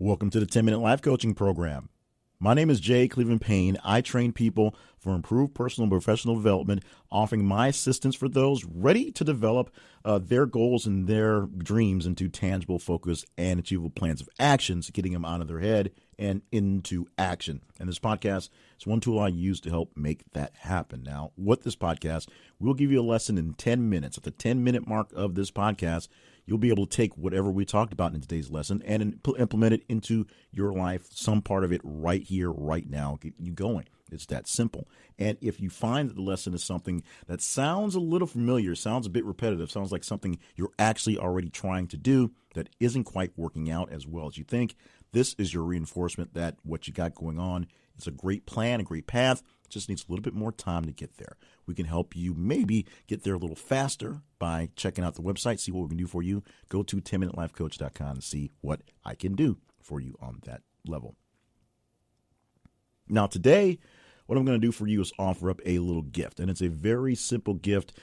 Welcome to the 10-Minute Life Coaching Program. My name is Jay Cleveland Payne. I train people for improved personal and professional development, offering my assistance for those ready to develop their goals and their dreams into tangible, focused, and achievable plans of actions, getting them out of their head and into action. And this podcast is one tool I use to help make that happen. Now, with this podcast, we'll give you a lesson in 10 minutes. At the 10-minute mark of this podcast, you'll be able to take whatever we talked about in today's lesson and implement it into your life, some part of it right here, right now, get you going. It's that simple. And if you find that the lesson is something that sounds a little familiar, sounds a bit repetitive, sounds like something you're actually already trying to do that isn't quite working out as well as you think, this is your reinforcement that what you got going on is a great plan, a great path. It just needs a little bit more time to get there. We can help you maybe get there a little faster by checking out the website, see what we can do for you. Go to 10minutelifecoach.com and see what I can do for you on that level. Now, today, what I'm going to do for you is offer up a little gift, and it's a very simple gift,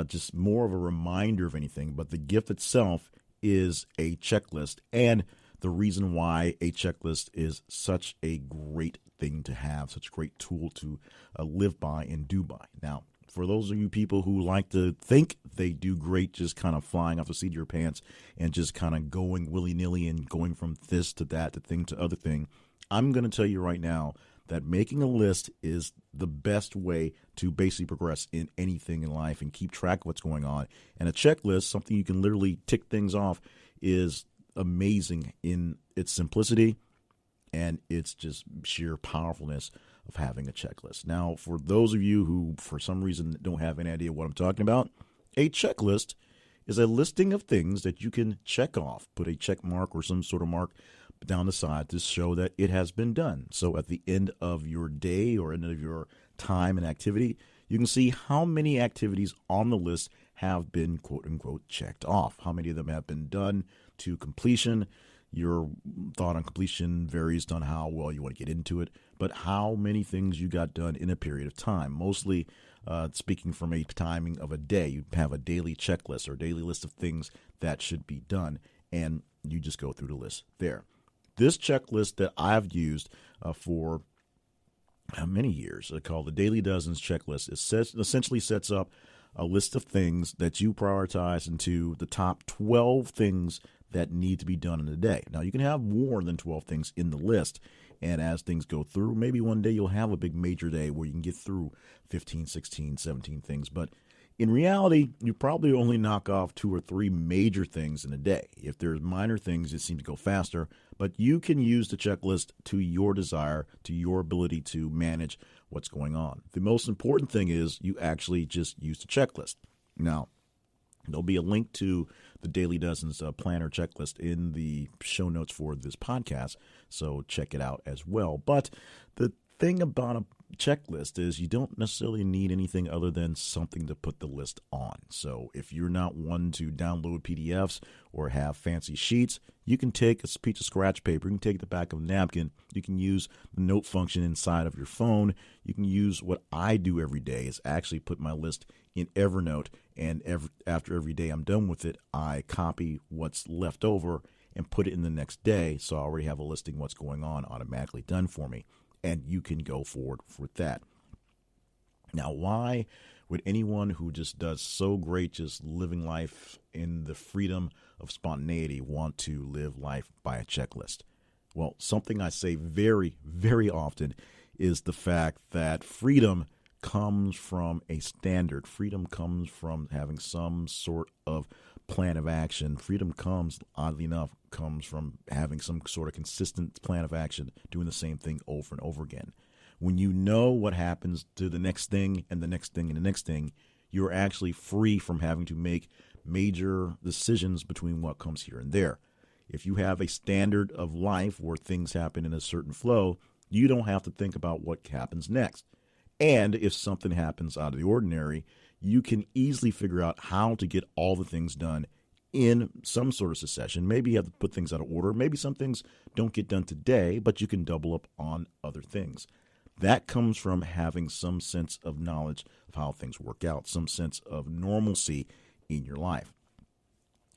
just more of a reminder of anything, but the gift itself is a checklist, and the reason why a checklist is such a great thing to have, such a great tool to live by and do by. Now, for those of you people who like to think they do great, just kind of flying off the seat of your pants and just kind of going willy-nilly and going from this to that, to thing to other thing, I'm going to tell you right now that making a list is the best way to basically progress in anything in life and keep track of what's going on. And a checklist, something you can literally tick things off, is amazing in its simplicity and its just sheer powerfulness of having a checklist. Now, for those of you who, for some reason, don't have any idea what I'm talking about, a checklist is a listing of things that you can check off, put a check mark or some sort of mark down the side to show that it has been done. So at the end of your day or end of your time and activity, you can see how many activities on the list have been, quote unquote, checked off. How many of them have been done to completion. Your thought on completion varies on how well you want to get into it, but how many things you got done in a period of time. Mostly speaking from a timing of a day, you have a daily checklist or daily list of things that should be done, and you just go through the list there. This checklist that I've used for many years, called the Daily Dozens Checklist, essentially sets up a list of things that you prioritize into the top 12 things that need to be done in a day. Now, you can have more than 12 things in the list, and as things go through, maybe one day you'll have a big major day where you can get through 15, 16, 17 things, but in reality, you probably only knock off 2 or 3 major things in a day. If there's minor things, it seems to go faster, but you can use the checklist to your desire, to your ability to manage what's going on. The most important thing is you actually just use the checklist. Now, there'll be a link to the Daily Dozens planner checklist in the show notes for this podcast, so check it out as well. But the thing about a checklist is you don't necessarily need anything other than something to put the list on. So if you're not one to download PDFs or have fancy sheets, you can take a piece of scratch paper, you can take the back of a napkin, you can use the note function inside of your phone, you can use what I do every day is actually put my list in Evernote, and after every day I'm done with it, I copy what's left over and put it in the next day, so I already have a listing what's going on automatically done for me. And you can go forward with that. Now, why would anyone who just does so great just living life in the freedom of spontaneity want to live life by a checklist? Well, something I say very, very often is the fact that freedom comes from a standard. Freedom comes from having some sort of plan of action. Freedom comes, oddly enough, comes from having some sort of consistent plan of action, doing the same thing over and over again. When you know what happens to the next thing and the next thing and the next thing, you're actually free from having to make major decisions between what comes here and there. If you have a standard of life where things happen in a certain flow, you don't have to think about what happens next. And if something happens out of the ordinary, you can easily figure out how to get all the things done in some sort of succession. Maybe you have to put things out of order. Maybe some things don't get done today, but you can double up on other things. That comes from having some sense of knowledge of how things work out, some sense of normalcy in your life.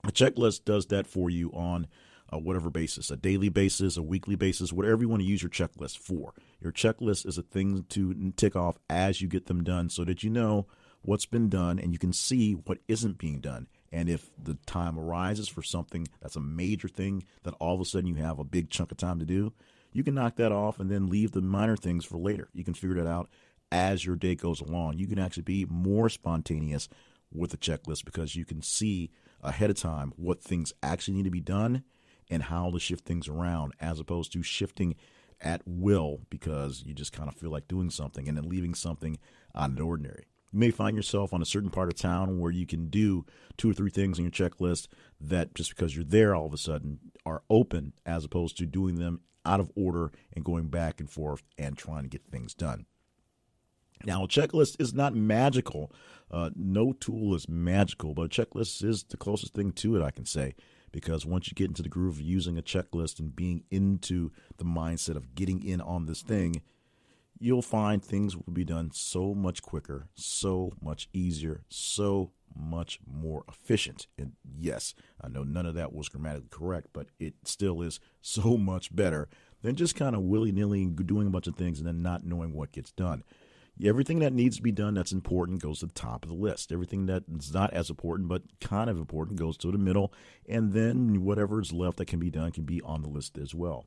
A checklist does that for you on whatever basis, a daily basis, a weekly basis, whatever you want to use your checklist for. Your checklist is a thing to tick off as you get them done so that you know what's been done and you can see what isn't being done. And if the time arises for something that's a major thing that all of a sudden you have a big chunk of time to do, you can knock that off and then leave the minor things for later. You can figure that out as your day goes along. You can actually be more spontaneous with a checklist because you can see ahead of time what things actually need to be done and how to shift things around, as opposed to shifting at will because you just kind of feel like doing something and then leaving something out of the ordinary. You may find yourself on a certain part of town where you can do 2 or 3 things on your checklist that just because you're there all of a sudden are open, as opposed to doing them out of order and going back and forth and trying to get things done. Now, a checklist is not magical. No tool is magical, but a checklist is the closest thing to it, I can say, because once you get into the groove of using a checklist and being into the mindset of getting in on this thing, you'll find things will be done so much quicker, so much easier, so much more efficient. And yes, I know none of that was grammatically correct, but it still is so much better than just kind of willy-nilly doing a bunch of things and then not knowing what gets done. Everything that needs to be done that's important goes to the top of the list. Everything that's not as important but kind of important goes to the middle, and then whatever is left that can be done can be on the list as well.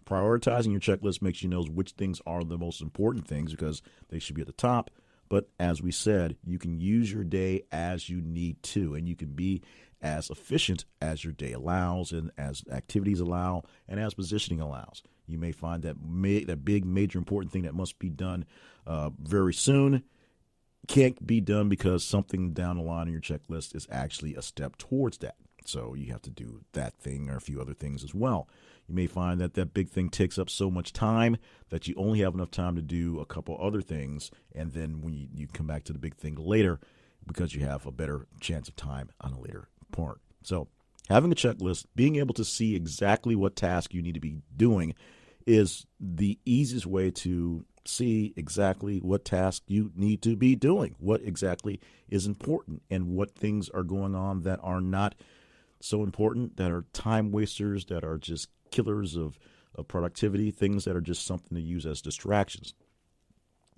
Prioritizing your checklist makes you know which things are the most important things because they should be at the top. But as we said, you can use your day as you need to, and you can be as efficient as your day allows and as activities allow and as positioning allows. You may find that that big, major, important thing that must be done very soon can't be done because something down the line on your checklist is actually a step towards that. So you have to do that thing or a few other things as well. You may find that that big thing takes up so much time that you only have enough time to do a couple other things, and then when you come back to the big thing later because you have a better chance of time on a later part. So having a checklist, being able to see exactly what task you need to be doing is the easiest way to see exactly what task you need to be doing, what exactly is important, and what things are going on that are not so important, that are time wasters, that are just killers of productivity, things that are just something to use as distractions.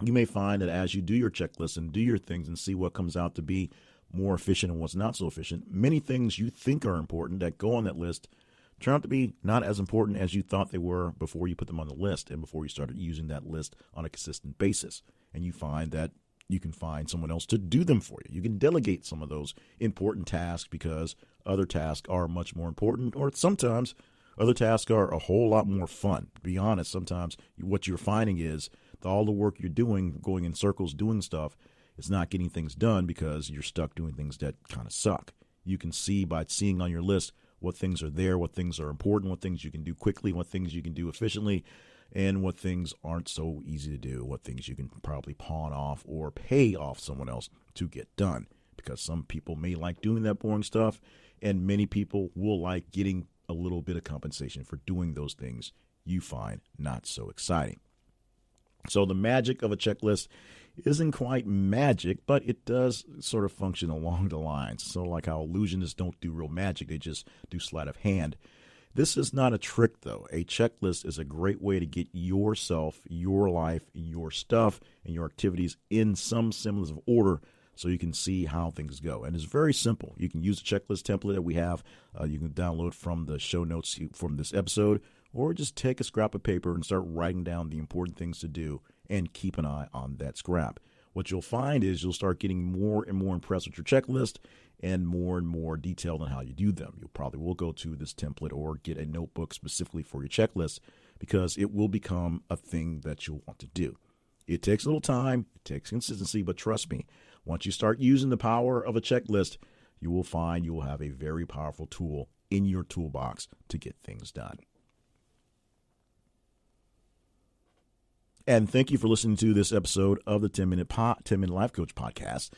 You may find that as you do your checklist and do your things and see what comes out to be more efficient and what's not so efficient, many things you think are important that go on that list turn out to be not as important as you thought they were before you put them on the list and before you started using that list on a consistent basis. And you find that you can find someone else to do them for you. You can delegate some of those important tasks because other tasks are much more important, or sometimes other tasks are a whole lot more fun. To be honest, sometimes what you're finding is that all the work you're doing, going in circles, doing stuff, is not getting things done because you're stuck doing things that kind of suck. You can see by seeing on your list what things are there, what things are important, what things you can do quickly, what things you can do efficiently, and what things aren't so easy to do, what things you can probably pawn off or pay off someone else to get done. Because some people may like doing that boring stuff, and many people will like getting a little bit of compensation for doing those things you find not so exciting. So the magic of a checklist isn't quite magic, but it does sort of function along the lines. So like how illusionists don't do real magic, they just do sleight of hand. This is not a trick, though. A checklist is a great way to get yourself, your life, your stuff, and your activities in some semblance of order so you can see how things go. And it's very simple. You can use the checklist template that we have. You can download from the show notes from this episode, or just take a scrap of paper and start writing down the important things to do and keep an eye on that scrap. What you'll find is you'll start getting more and more impressed with your checklist and more detailed on how you do them. You probably will go to this template or get a notebook specifically for your checklist because it will become a thing that you'll want to do. It takes a little time, it takes consistency, but trust me, once you start using the power of a checklist, you will find you will have a very powerful tool in your toolbox to get things done. And thank you for listening to this episode of the 10-Minute Life Coach Podcast.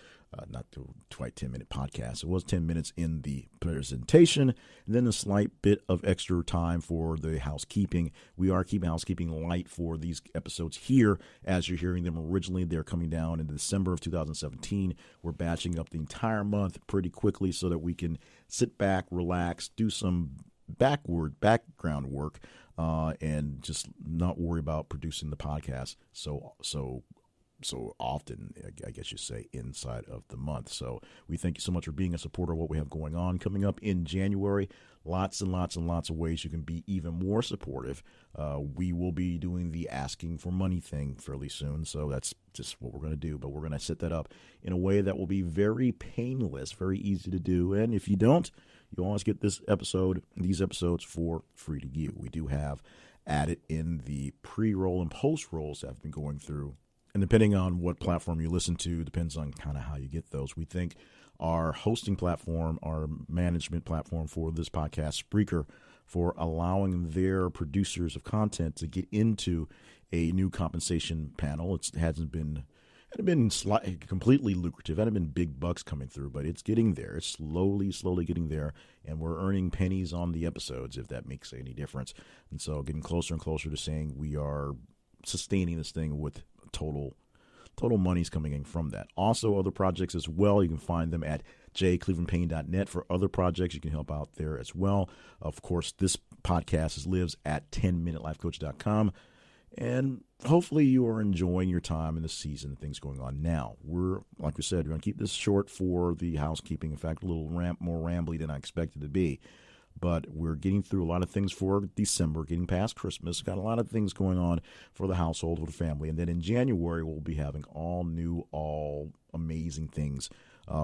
Not quite 10-minute podcast. It was 10 minutes in the presentation, and then a slight bit of extra time for the housekeeping. We are keeping housekeeping light for these episodes here. As you're hearing them originally, they're coming down in December of 2017. We're batching up the entire month pretty quickly so that we can sit back, relax, do some background work, and just not worry about producing the podcast so often, I guess you say, inside of the month. So we thank you so much for being a supporter of what we have going on. Coming up in January, lots and lots and lots of ways you can be even more supportive. We will be doing the asking for money thing fairly soon, so that's just what we're going to do. But we're going to set that up in a way that will be very painless, very easy to do. And if you don't, you always get these episodes for free to you. We do have added in the pre-roll and post-rolls that I've been going through. And depending on what platform you listen to, depends on kind of how you get those. We think our hosting platform, our management platform for this podcast, Spreaker, for allowing their producers of content to get into a new compensation panel. It hadn't been completely lucrative. It hadn't been big bucks coming through, but it's getting there. It's slowly getting there, and we're earning pennies on the episodes, if that makes any difference. And so getting closer and closer to saying we are sustaining this thing with total monies coming in from that. Also, other projects as well. You can find them at jclevelandpayne.net for other projects. You can help out there as well. Of course, this podcast lives at 10minutelifecoach.com. And hopefully you are enjoying your time in the season and things going on now. Like we said, we're going to keep this short for the housekeeping. In fact, a little more rambly than I expected to be. But we're getting through a lot of things for December, getting past Christmas. Got a lot of things going on for the household, for the family. And then in January, we'll be having all amazing things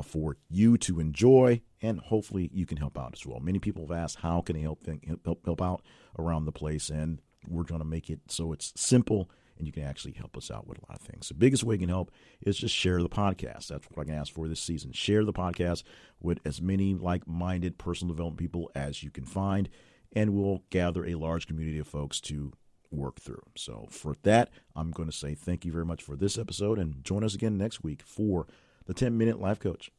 for you to enjoy, and hopefully you can help out as well. Many people have asked, how can they help out around the place? And we're going to make it so it's simple and you can actually help us out with a lot of things. The biggest way you can help is just share the podcast. That's what I can ask for this season. Share the podcast with as many like-minded personal development people as you can find, and we'll gather a large community of folks to work through. So for that, I'm going to say thank you very much for this episode, and join us again next week for the 10-Minute Life Coach.